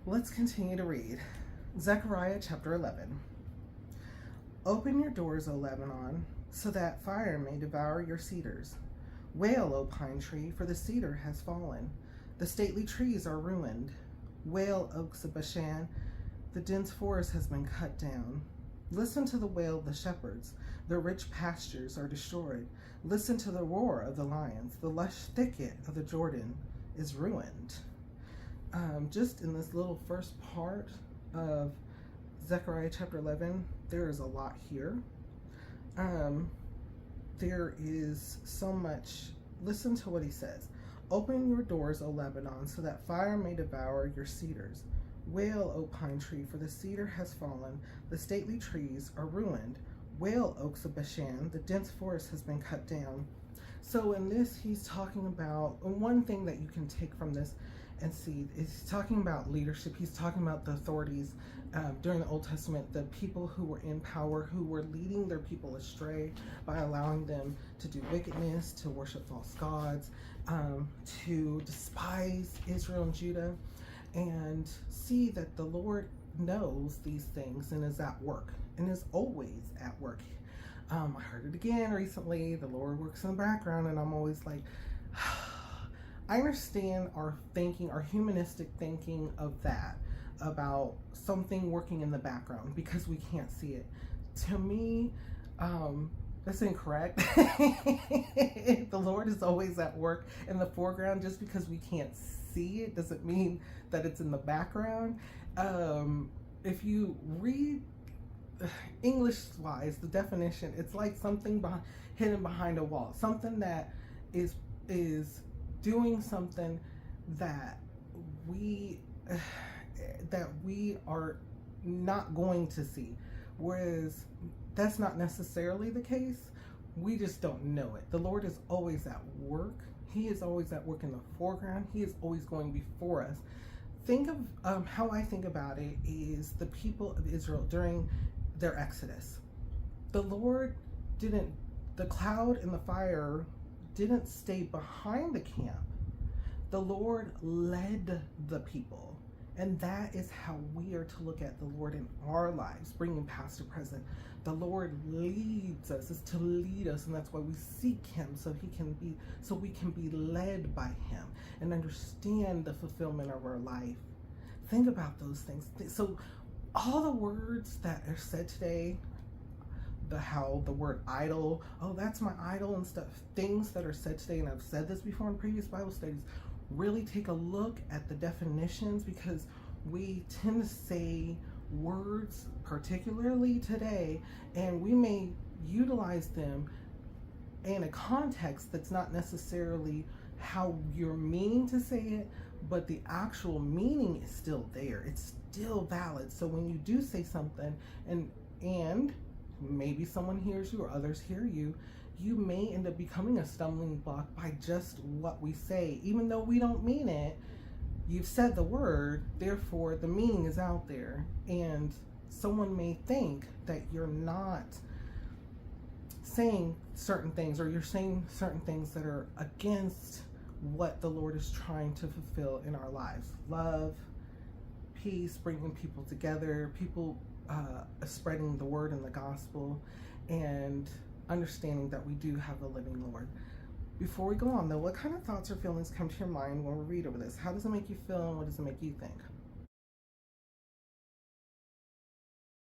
Let's continue to read. Zechariah chapter 11. Open your doors, O Lebanon, so that fire may devour your cedars. Wail, O pine tree, for the cedar has fallen. The stately trees are ruined. Wail, oaks of Bashan, the dense forest has been cut down. Listen to the wail of the shepherds. Their rich pastures are destroyed. Listen to the roar of the lions. The lush thicket of the Jordan is ruined. Just in this little first part of Zechariah chapter 11, there is a lot here. There is so much. Listen to what he says. Open your doors, O Lebanon, so that fire may devour your cedars. Wail, O pine tree, for the cedar has fallen. The stately trees are ruined. Wail, oaks of Bashan, the dense forest has been cut down. So in this, he's talking about, one thing that you can take from this and see is talking about leadership. He's talking about the authorities during the Old Testament, the people who were in power, who were leading their people astray by allowing them to do wickedness, to worship false gods, to despise Israel and Judah, and see that the Lord knows these things and is at work and is always at work. I heard it again recently. The Lord works in the background, and I'm always like, I understand our thinking, our humanistic thinking of that, about something working in the background because we can't see it. To me, that's incorrect. The Lord is always at work in the foreground. Just because we can't see it doesn't mean that it's in the background. If you read English-wise, the definition, it's like something hidden behind a wall, something that is doing something that we are not going to see, whereas that's not necessarily the case. We just don't know it. The Lord is always at work. He is always at work in the foreground. He is always going before us. Think of how I think about it is the people of Israel during their Exodus. The cloud and the fire didn't stay behind the camp. The Lord led the people. And that is how we are to look at the Lord in our lives, bringing past to present. The Lord leads us, is to lead us, and that's why we seek Him, so we can be led by Him and understand the fulfillment of our life. Think about those things. So all the words that are said today, the word idol, oh, that's my idol and stuff, things that are said today, and I've said this before in previous Bible studies, really take a look at the definitions, because we tend to say words, particularly today, and we may utilize them in a context that's not necessarily how you're meaning to say it, but the actual meaning is still there. It's still valid. So when you do say something and maybe someone hears you or others hear you, you may end up becoming a stumbling block by just what we say. Even though we don't mean it, you've said the word, therefore the meaning is out there. And someone may think that you're not saying certain things, or you're saying certain things that are against what the Lord is trying to fulfill in our lives. Love, peace, bringing people together, people spreading the word and the gospel, and understanding that we do have a living Lord. Before we go on though, what kind of thoughts or feelings come to your mind when we read over this? How does it make you feel, and what does it make you think?